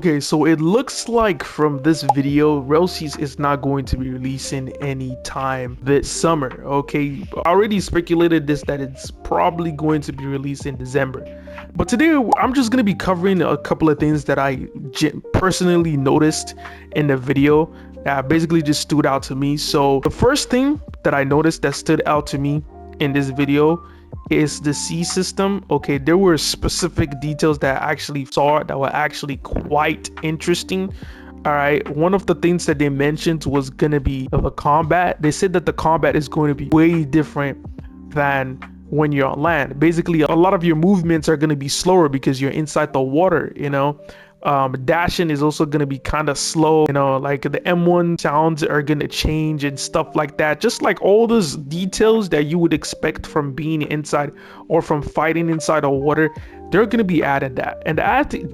Okay, so it looks like from this video, rell is not going to be releasing any time this summer. Okay, I already speculated this that it's probably going to be released in December. But today I'm just going to be covering a couple of things that I personally noticed in the video that basically just stood out to me. So the first thing that I noticed that stood out to me in this video is the C system. Okay, there were specific details that I actually saw that were actually quite interesting. All right, one of the things that they mentioned was gonna be the combat. They said that the combat is going to be way different than when you're on land. Basically, a lot of your movements are going to be slower because you're inside the water, dashing is also going to be kind of slow, like the M1 sounds are going to change and stuff like that. Just like all those details that you would expect from being inside or from fighting inside the water, they're going to be added that. And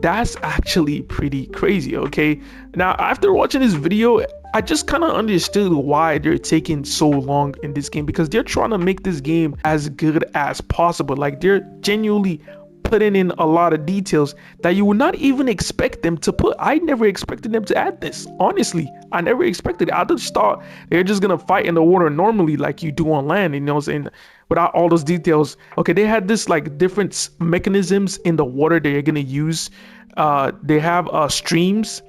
that's actually pretty crazy. Okay, now after watching this video, I just kind of understood why they're taking so long in this game, because they're trying to make this game as good as possible. Like, they're genuinely putting in a lot of details that you would not even expect them to put. I never expected them to add this. Honestly, I never expected it. I just thought they're just gonna fight in the water normally like you do on land, you know what I'm saying, without all those details. Okay, they had this like different mechanisms in the water that you're gonna use. They have streams.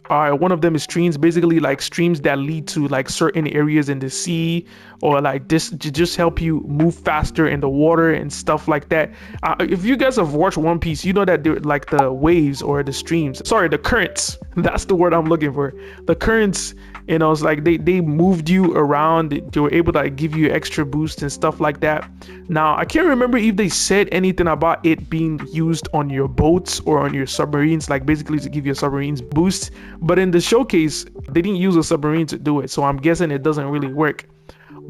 One of them is streams, basically like streams that lead to like certain areas in the sea, or like this to just help you move faster in the water and stuff like that. If you guys have watched One Piece, you know that they're like the waves or the streams. Sorry, the currents. That's the word I'm looking for. The currents. It's like they moved you around. They were able to like give you extra boost and stuff like that. Now, I can't remember if they said anything about it being used on your boats or on your submarines, like basically to give your submarines boost. But in the showcase, they didn't use a submarine to do it. So I'm guessing it doesn't really work.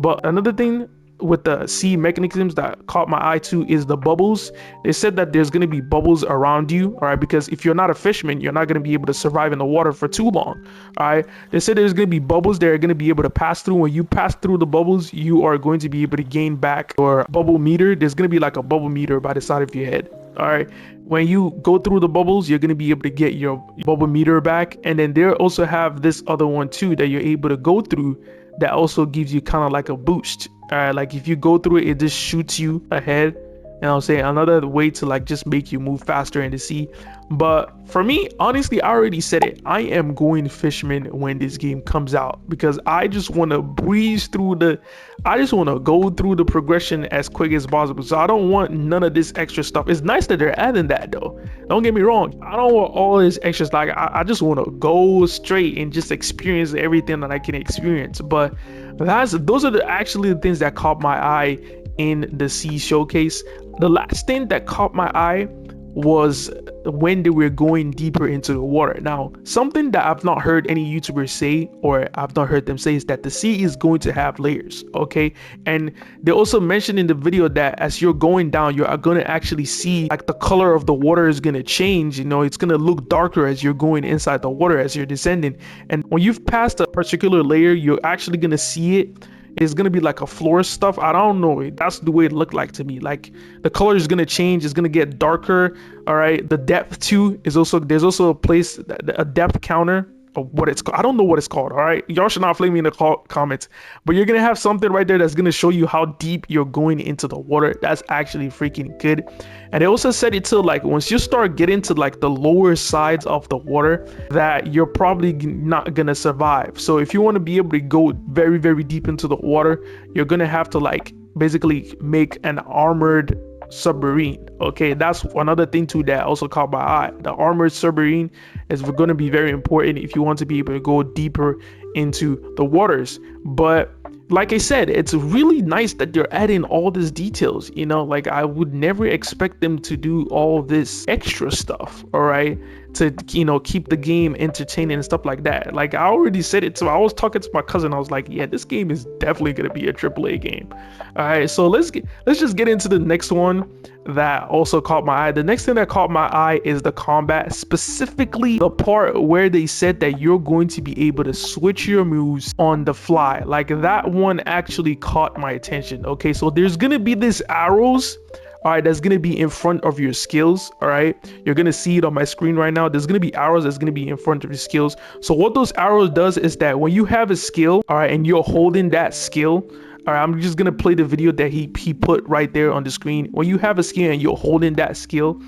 But another thing with the sea mechanisms that caught my eye too is the bubbles. They said that there's going to be bubbles around you, all right, because if you're not a fisherman, you're not going to be able to survive in the water for too long. All right, they said there's going to be bubbles that are going to be able to pass through. When you pass through the bubbles, you are going to be able to gain back your bubble meter. There's going to be like a bubble meter by the side of your head. All right, when you go through the bubbles, you're going to be able to get your bubble meter back. And then they also have this other one too that you're able to go through that also gives you kind of like a boost. All right, like if you go through it, it just shoots you ahead. And I'll say another way to like just make you move faster in the sea. But for me, honestly, I already said it. I am going fisherman when this game comes out, because I just want to breeze through I just want to go through the progression as quick as possible. So I don't want none of this extra stuff. It's nice that they're adding that though. Don't get me wrong. I don't want all this extras. Like I just want to go straight and just experience everything that I can experience. But those are actually the things that caught my eye in the sea showcase. The last thing that caught my eye was when they were going deeper into the water. Now, something that I've not heard any YouTubers say, or I've not heard them say, is that the sea is going to have layers. Okay, and they also mentioned in the video that as you're going down, you are going to actually see like the color of the water is going to change. It's going to look darker as you're going inside the water, as you're descending. And when you've passed a particular layer, you're actually going to see it. It's gonna be like a floor stuff. I don't know. That's the way it looked like to me. Like the color is gonna change. It's gonna get darker. All right. The depth too is also, there's also a depth counter, or what it's called. I don't know what it's called. All right. Y'all should not flame me in the comments. But you're gonna have something right there that's gonna show you how deep you're going into the water. That's actually freaking good. And they also said it too, like once you start getting to like the lower sides of the water, that you're probably not gonna survive. So if you want to be able to go very, very deep into the water, you're gonna have to like basically make an armored submarine. Okay, that's another thing too that also caught my eye. The armored submarine is going to be very important if you want to be able to go deeper into the waters. But like I said, it's really nice that they're adding all these details. Like I would never expect them to do all this extra stuff, all right, to keep the game entertaining and stuff like that. Like I already said it, so I was talking to my cousin. I was like, yeah, this game is definitely gonna be a AAA game. All right, so let's just get into the next one that also caught my eye. The next thing that caught my eye is the combat, specifically the part where they said that you're going to be able to switch your moves on the fly. Like that one actually caught my attention. Okay, so there's gonna be these arrows all right, that's gonna be in front of your skills. All right, you're gonna see it on my screen right now. There's gonna be arrows that's gonna be in front of your skills. So what those arrows does is that when you have a skill, all right, and you're holding that skill, all right, I'm just gonna play the video that he put right there on the screen. When you have a skill and you're holding that skill,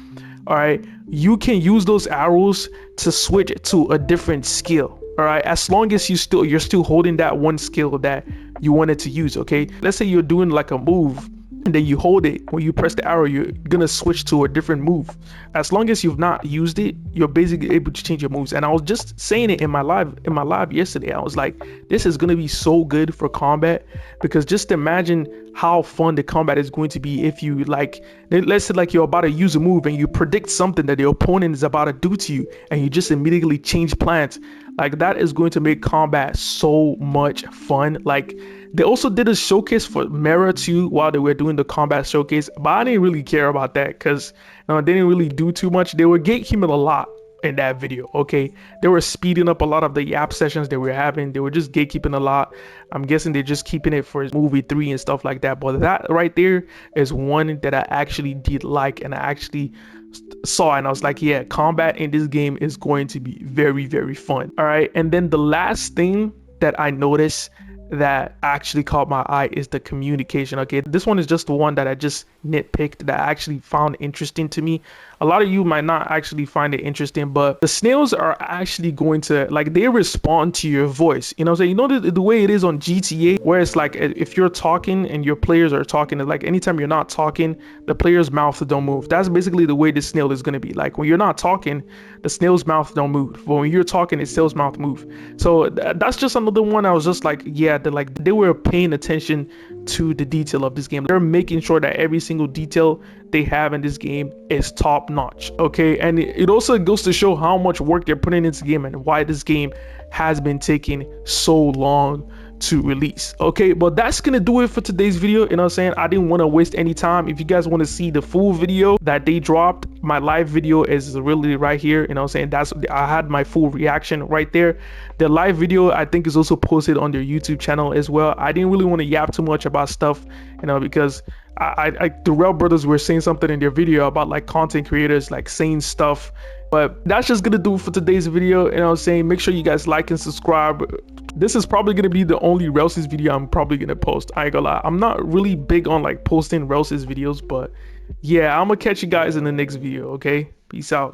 all right, you can use those arrows to switch to a different skill. All right, as long as you're still holding that one skill that you wanted to use. Okay, let's say you're doing like a move and then you hold it. When you press the arrow, you're gonna switch to a different move. As long as you've not used it, you're basically able to change your moves. And I was just saying it in my live yesterday. I was like, this is gonna be so good for combat, because just imagine how fun the combat is going to be if you like, let's say like you're about to use a move and you predict something that the opponent is about to do to you and you just immediately change plans. Like that is going to make combat so much fun. Like they also did a showcase for Mera too while they were doing the combat showcase, but I didn't really care about that because they didn't really do too much. They were gatekeeping a lot in that video. Okay, they were speeding up a lot of the yap sessions they were having. They were just gatekeeping a lot. I'm guessing they're just keeping it for movie 3 and stuff like that. But that right there is one that I actually did like, and I actually saw and I was like, yeah, combat in this game is going to be very, very fun. All right, and then the last thing that I noticed that actually caught my eye is the communication. Okay, this one is just the one that I just nitpicked that I actually found interesting to me. A lot of you might not actually find it interesting, but the snails are actually going to, like, they respond to your voice. You know what I'm saying? You know the way it is on GTA, where it's like if you're talking and your players are talking, like anytime you're not talking, the player's mouth don't move. That's basically the way the snail is going to be. Like when you're not talking, the snail's mouth don't move, but when you're talking, the snail's mouth move. So that's just another one. I was just like, yeah, they were paying attention to the detail of this game. They're making sure that every single detail they have in this game is top notch. Okay, and it also goes to show how much work they're putting into the game and why this game has been taking so long to release. Okay, but that's gonna do it for today's video. You know what I'm saying? I didn't want to waste any time. If you guys want to see the full video that they dropped, my live video is really right here. You know what I'm saying? I had my full reaction right there. The live video I think is also posted on their YouTube channel as well. I didn't really want to yap too much about stuff, you know, because the Rell brothers were saying something in their video about like content creators like saying stuff. But that's just gonna do it for today's video. You know what I'm saying? Make sure you guys like and subscribe. This is probably gonna be the only rellsies video I'm probably gonna post. I ain't gonna lie, I'm not really big on like posting rellsies videos, but yeah, I'm gonna catch you guys in the next video. Okay, peace out.